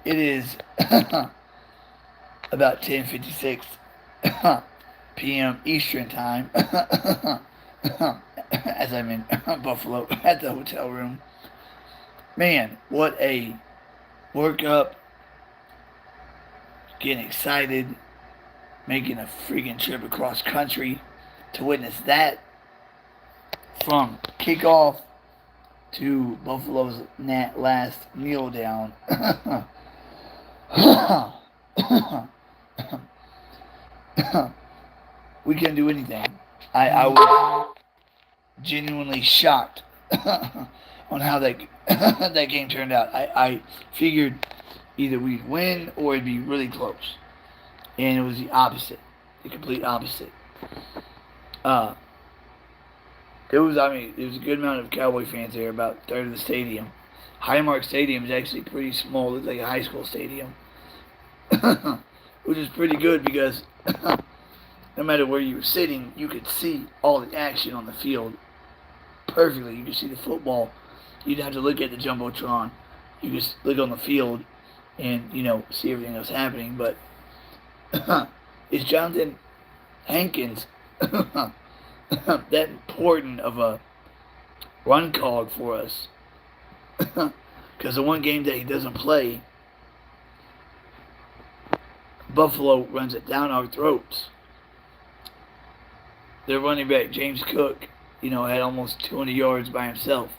It is about 10:56 p.m. Eastern time as I'm in Buffalo at the hotel room. Man, what a workup, getting excited, making a freaking trip across country to witness that from kickoff to Buffalo's last kneel down. We couldn't do anything. I was genuinely shocked on how that that game turned out. I figured either we'd win or it'd be really close, and it was the opposite, the complete opposite. Uh, it was a good amount of Cowboy fans there, about a third of the stadium. Highmark Stadium is actually pretty small. It's like a high school stadium, which is pretty good because no matter where you were sitting, you could see all the action on the field perfectly. You could see the football. You didn't have to look at the jumbotron. You just look on the field and see everything that's happening. But is Jonathan Hankins that important of a run cog for us? Because the one game that he doesn't play, Buffalo runs it down our throats. Their running back, James Cook, had almost 200 yards by himself.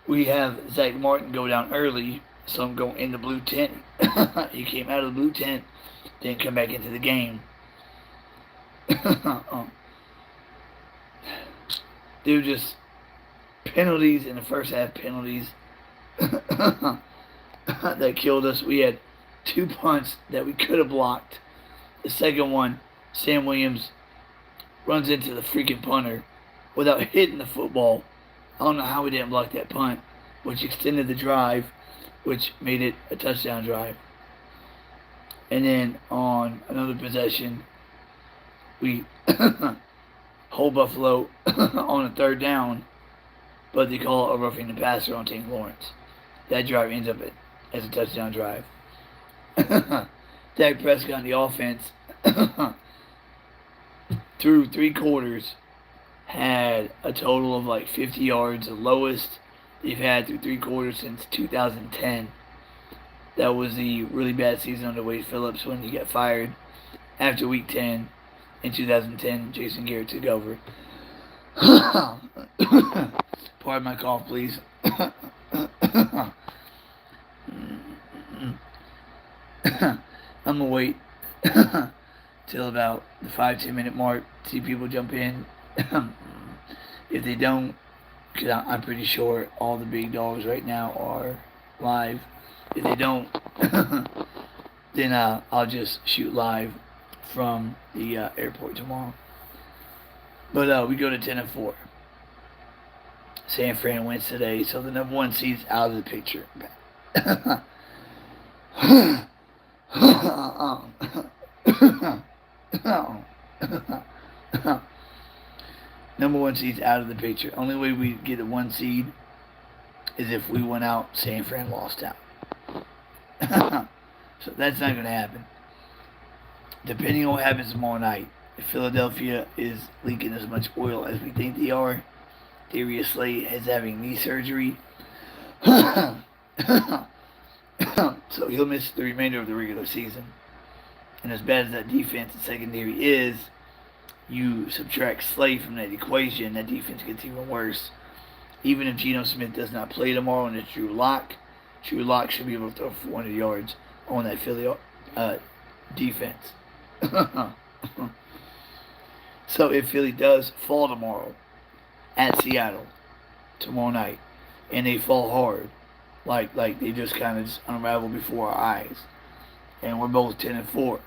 We have Zach Martin go down early, so I'm going in the blue tent. He came out of the blue tent, didn't come back into the game. Dude, just penalties in the first half, penalties that killed us. We had 2 punts that we could have blocked. The second one, Sam Williams runs into the freaking punter without hitting the football. I don't know how we didn't block that punt, which extended the drive, which made it a touchdown drive. And then on another possession, we hold Buffalo on a third down, but they call a roughing the passer on Tank Lawrence. That drive ends up as a touchdown drive. Dak Prescott and the offense through 3 quarters had a total of like 50 yards, the lowest they've had through 3 quarters since 2010. That was the really bad season under Wade Phillips when he got fired after week 10 in 2010. Jason Garrett took over. Pardon my cough, please. I'm gonna wait till about the 5-10 minute mark, see people jump in. If they don't, because I'm pretty sure all the big dogs right now are live. If they don't, then I'll just shoot live from the airport tomorrow. But we go to 10-4. San Fran wins today, so the number 1 seed's out of the picture. Number 1 seed's out of the picture. Only way we get a 1 seed is if we went out, San Fran lost out. So that's not going to happen. Depending on what happens tomorrow night, if Philadelphia is leaking as much oil as we think they are, Darius Slay is having knee surgery. So he'll miss the remainder of the regular season. And as bad as that defense and secondary is, you subtract Slay from that equation, that defense gets even worse. Even if Geno Smith does not play tomorrow and it's Drew Lock should be able to throw 400 yards on that Philly defense. So if Philly does fall tomorrow at Seattle tomorrow night, and they fall hard, like they just kind of just unravel before our eyes, and we're both 10-4.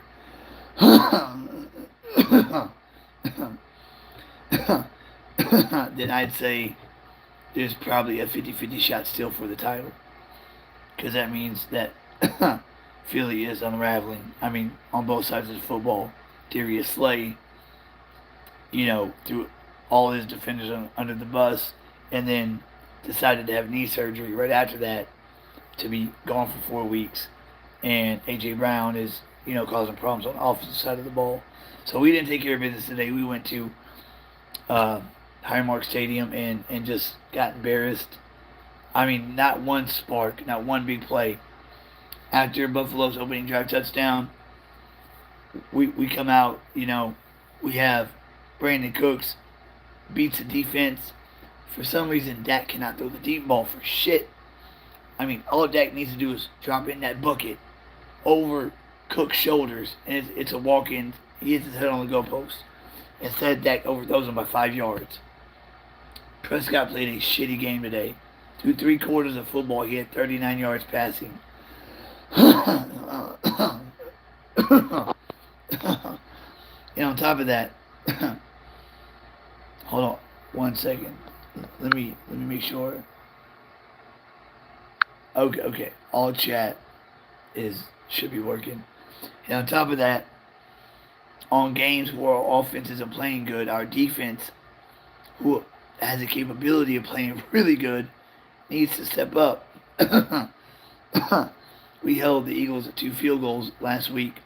Then I'd say there's probably a 50-50 shot still for the title. Because that means that Philly is unraveling. I mean, on both sides of the football. Darius Slay threw all his defenders under the bus, and then decided to have knee surgery right after that to be gone for 4 weeks. And A.J. Brown is, causing problems on the offensive side of the ball. So we didn't take care of business today. We went to uh, Highmark Stadium and just got embarrassed. I mean, not one spark, not one big play. After Buffalo's opening drive touchdown, we come out, we have Brandon Cooks beats the defense. For some reason, Dak cannot throw the deep ball for shit. I mean, all Dak needs to do is drop in that bucket over Cook's shoulders, and it's a walk-in. He hits his head on the goalpost. Instead, Dak overthrows him by 5 yards. Prescott played a shitty game today. Through 3 quarters of football, he had 39 yards passing. And on top of that, hold on 1 second. Let me make sure. Okay. All chat should be working. And on top of that, on games where our offense isn't playing good, our defense, who has the capability of playing really good, needs to step up. We held the Eagles at 2 field goals last week.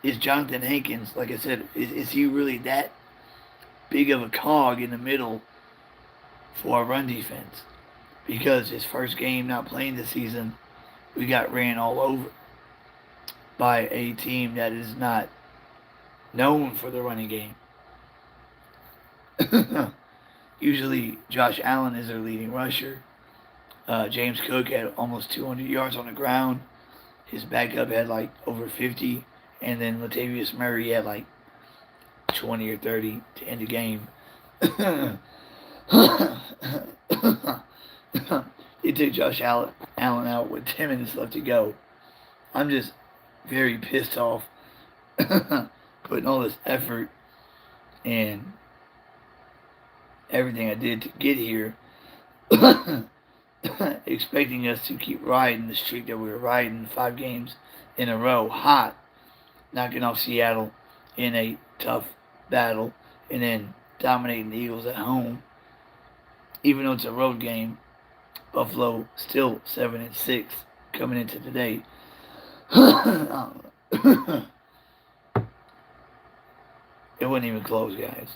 Is Jonathan Hankins, like I said, is he really that big of a cog in the middle for our run defense? Because his first game not playing this season, we got ran all over by a team that is not known for the running game. Usually Josh Allen is their leading rusher. James Cook had almost 200 yards on the ground. His backup had like over 50. And then Latavius Murray had like 20 or 30 to end the game. They took Josh Allen out with 10 minutes left to go. I'm just very pissed off putting all this effort and everything I did to get here, expecting us to keep riding the streak that we were riding 5 games in a row, hot, knocking off Seattle in a tough battle, and then dominating the Eagles at home. Even though it's a road game, Buffalo still 7-6 coming into today. It wasn't even close, guys.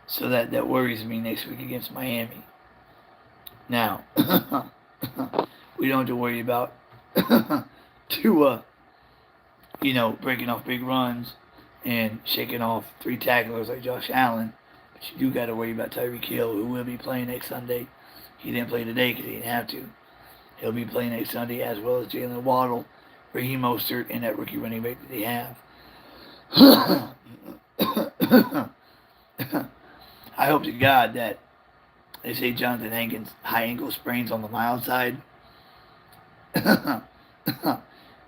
So that worries me next week against Miami. Now, we don't have to worry about Tua, breaking off big runs and shaking off 3 tacklers like Josh Allen. But you do got to worry about Tyreek Hill, who will be playing next Sunday. He didn't play today because he didn't have to. He'll be playing next Sunday, as well as Jalen Waddle, Raheem Mostert, and that rookie running back that they have. I hope to God that they say Jonathan Hankins high ankle sprains on the mild side.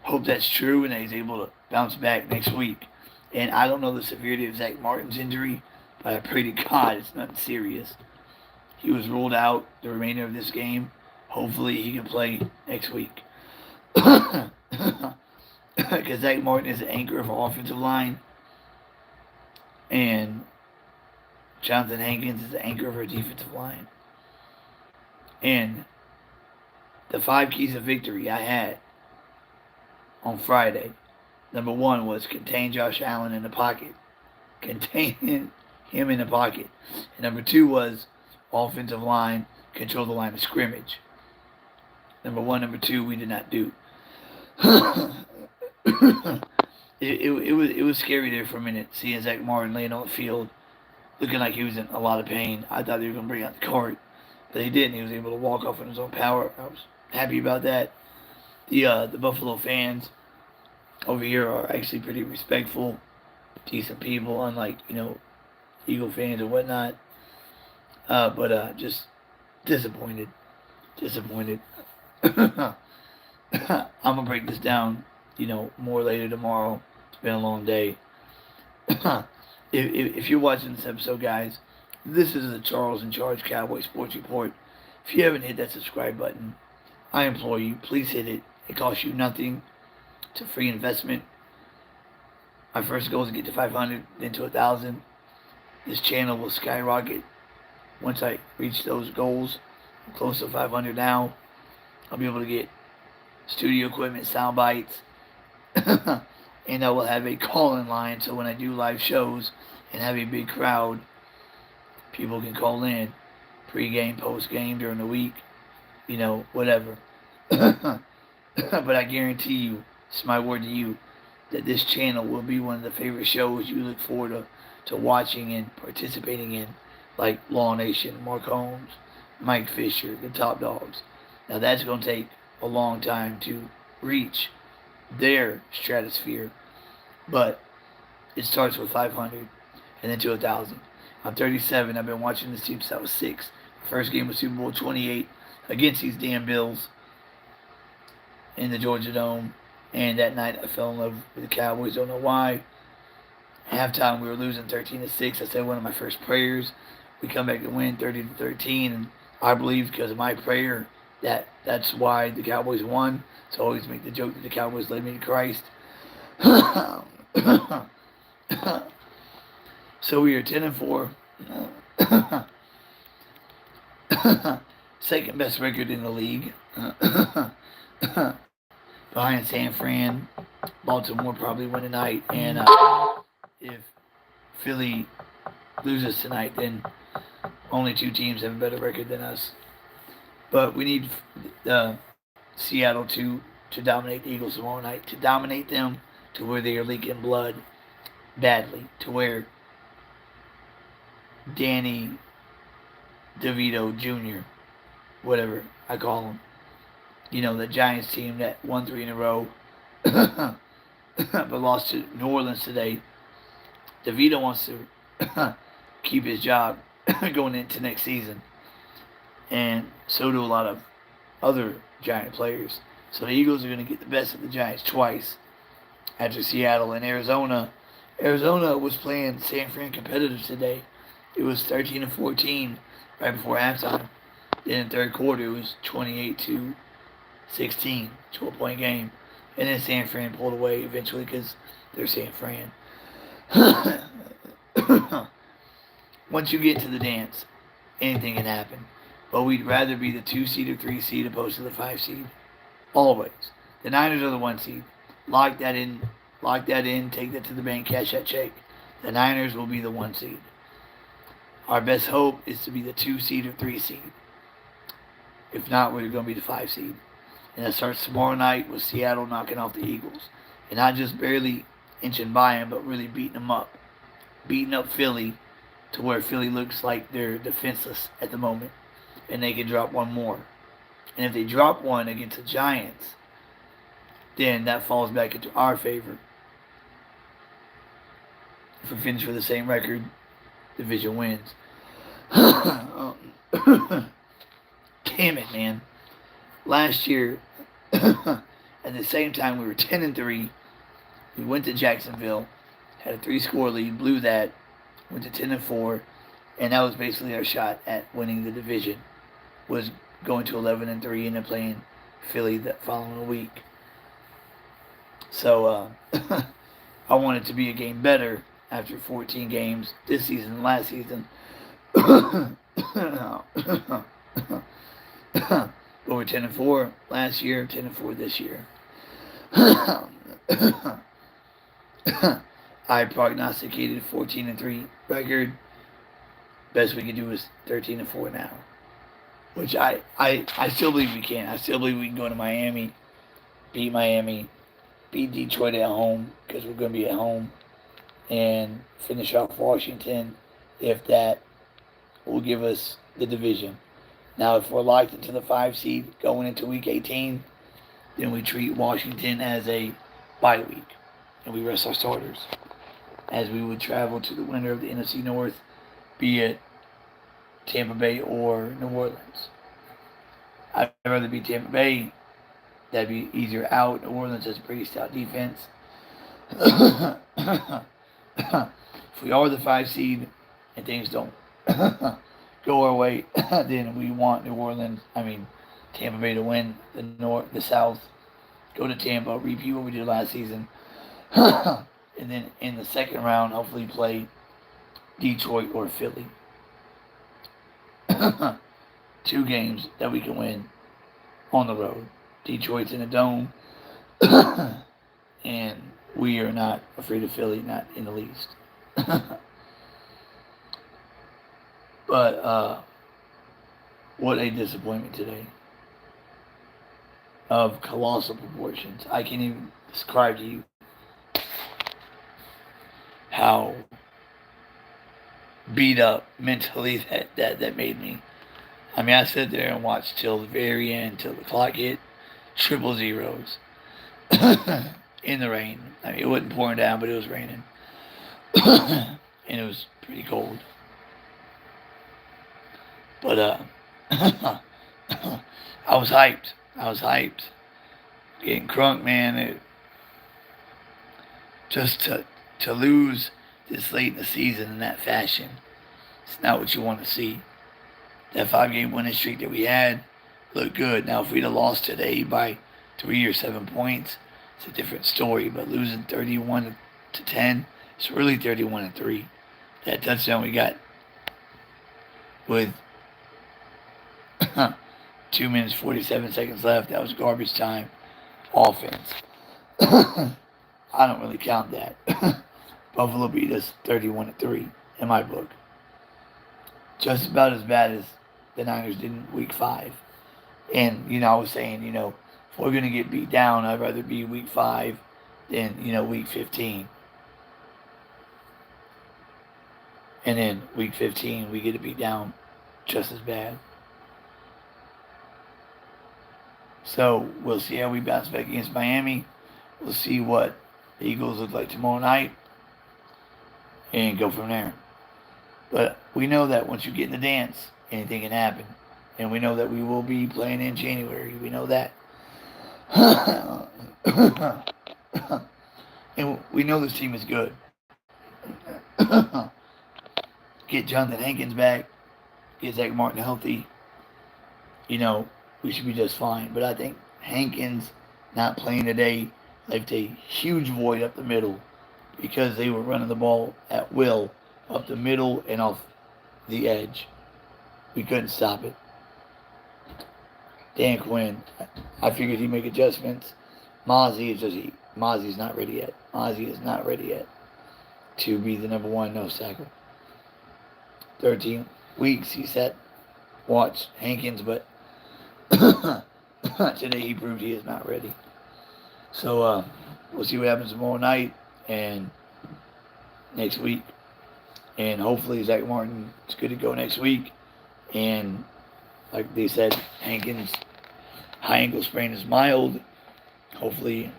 Hope that's true and that he's able to bounce back next week. And I don't know the severity of Zach Martin's injury, but I pray to God it's nothing serious. He was ruled out the remainder of this game. Hopefully he can play next week. Because Zach Martin is the anchor of our offensive line. And Jonathan Hankins is the anchor of our defensive line. And the 5 keys of victory I had on Friday. Number 1 was contain Josh Allen in the pocket. Contain him in the pocket. And number 2 was offensive line, control the line of scrimmage. Number 1, number 2, we did not do. It was scary there for a minute, seeing Zach Martin laying on the field, looking like he was in a lot of pain. I thought they were going to bring out the cart, but he didn't. He was able to walk off on his own power. I was happy about that. The Buffalo fans over here are actually pretty respectful, decent people, unlike, Eagle fans and whatnot. But just disappointed. I'm going to break this down, more later tomorrow. It's been a long day. If you're watching this episode, guys, this is the Charles in Charge Cowboy Sports Report. If you haven't hit that subscribe button, I implore you, please hit it. It costs you nothing. It's a free investment. My first goal is to get to 500, then to 1,000. this channel will skyrocket once I reach those goals. I'm close to 500 now. I'll be able to get studio equipment, sound bites, and I will have a call-in line. So when I do live shows and have a big crowd, people can call in pre-game, post-game, during the week, whatever. But I guarantee you, it's my word to you, that this channel will be one of the favorite shows you look forward to watching and participating in, like Law Nation, Mark Holmes, Mike Fisher, the Top Dogs. Now that's going to take a long time to reach their stratosphere, but it starts with 500 and then to 1,000. I'm 37. I've been watching this team since I was 6. First game was Super Bowl 28 against these damn Bills in the Georgia Dome. And that night I fell in love with the Cowboys. Don't know why. Halftime we were losing 13-6. I said one of my first prayers. We come back and win 30-13, and I believe because of my prayer that's why the Cowboys won. So I always make the joke that the Cowboys led me to Christ. So we are 10-4. Second best record in the league. Behind San Fran. Baltimore probably win tonight. And if Philly loses tonight, then only 2 teams have a better record than us. But we need Seattle to dominate the Eagles tomorrow night. To dominate them to where they are leaking blood badly. To where Danny DeVito Jr., whatever I call him, the Giants team that won 3 in a row but lost to New Orleans today. DeVito wants to keep his job going into next season, and so do a lot of other Giant players. So the Eagles are going to get the best of the Giants twice after Seattle and Arizona. Arizona was playing San Fran competitive today. It was 13-14 right before halftime. Then in the third quarter, it was 28-16, 12-point game. And then San Fran pulled away eventually because they're San Fran. Once you get to the dance, anything can happen. But we'd rather be the 2 seed or 3 seed opposed to the 5 seed. Always. The Niners are the 1 seed. Lock that in. Take that to the bank. Cash that check. The Niners will be the 1 seed. Our best hope is to be the 2 seed or 3 seed. If not, we're going to be the 5 seed. And that starts tomorrow night with Seattle knocking off the Eagles. And not just barely inching by them, but really beating them up. Beating up Philly to where Philly looks like they're defenseless at the moment. And they can drop one more. And if they drop one against the Giants, then that falls back into our favor. If we finish with the same record, division wins. Damn it, man. Last year, at the same time, we were 10-3. We went to Jacksonville, had a 3-score lead, blew that, went to 10-4, and that was basically our shot at winning the division. Was going to 11-3 and then playing Philly that following week. So I wanted to be a game better after 14 games this season and last season. Over 10-4 last year, 10-4 this year. I prognosticated 14-3 record. Best we can do is 13-4 now. Which I still believe we can. I still believe we can go to Miami, beat Detroit at home, because we're going to be at home, and finish off Washington. If that will give us the division. Now, if we're locked into the 5 seed going into week 18, then we treat Washington as a bye week, and we rest our starters, as we would travel to the winner of the NFC North, be it Tampa Bay or New Orleans. I'd rather be Tampa Bay. That'd be easier out. New Orleans has a pretty stout defense. If we are the 5 seed and things don't go our way, then we want Tampa Bay to win the South. Go to Tampa, repeat what we did last season. And then in the second round, hopefully play Detroit or Philly. 2 games that we can win on the road. Detroit's in a dome, and we are not afraid of Philly, not in the least. But what a disappointment today of colossal proportions. I can't even describe to you how beat up mentally that made me. I mean, I sat there and watched till the very end, till the clock hit triple zeros in the rain. I mean, it wasn't pouring down, but it was raining. And it was pretty cold. But I was hyped. Getting crunk, man. Just to lose this late in the season in that fashion, it's not what you want to see. That 5-game winning streak that we had looked good. Now, if we'd have lost today by 3 or 7 points, it's a different story. But losing 31-10, it's really 31-3. That touchdown we got with 2 minutes 47 seconds left, that was garbage time offense. I don't really count that. Buffalo beat us 31-3 in my book. Just about as bad as the Niners did in week 5. And, I was saying, if we're going to get beat down, I'd rather be week 5 than, week 15. And then week 15, we get to beat down just as bad. So we'll see how we bounce back against Miami. We'll see what the Eagles look like tomorrow night and go from there. But we know that once you get in the dance, anything can happen. And we know that we will be playing in January. We know that. And we know this team is good. Get Jonathan Hankins back. Get Zach Martin healthy. We should be just fine. But I think Hankins not playing today left a huge void up the middle because they were running the ball at will up the middle and off the edge. We couldn't stop it. Dan Quinn, I figured he'd make adjustments. Mozzie's not ready yet. Mozzie is not ready yet to be the number 1 nose tackle. 13 weeks, he said. Watch Hankins, but today he proved he is not ready. So we'll see what happens tomorrow night and next week. And hopefully Zach Martin is good to go next week. And like they said, Hankins' high ankle sprain is mild. Hopefully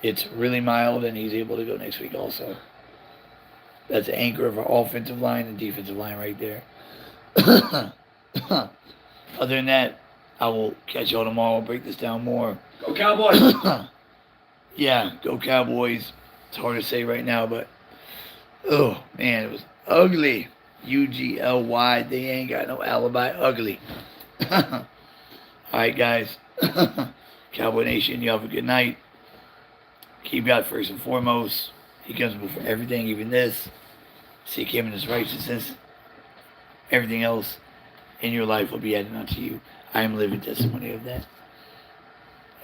it's really mild and he's able to go next week also. That's the anchor of our offensive line and defensive line right there. Other than that, I will catch y'all tomorrow. I'll break this down more. Go Cowboys! Yeah, go Cowboys. It's hard to say right now, but oh man, it was ugly. UGLY. They ain't got no alibi. Ugly. Alright, guys. Cowboy Nation, you have a good night. Keep God first and foremost. He comes before everything, even this. Seek Him in His righteousness. Everything else in your life will be added unto you. I am living testimony of that.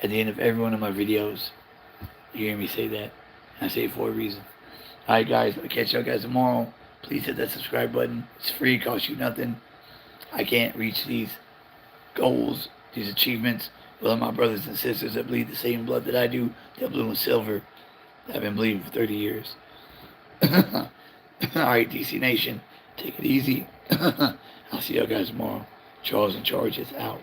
At the end of every one of my videos, you hear me say that. And I say it for a reason. Alright, guys. I'll catch y'all guys tomorrow. Please hit that subscribe button. It's free. It costs you nothing. I can't reach these goals, these achievements, without my brothers and sisters that bleed the same blood that I do. They're blue and silver. I've been bleeding for 30 years. Alright, DC Nation. Take it easy. I'll see y'all guys tomorrow. Charles in Charge is out.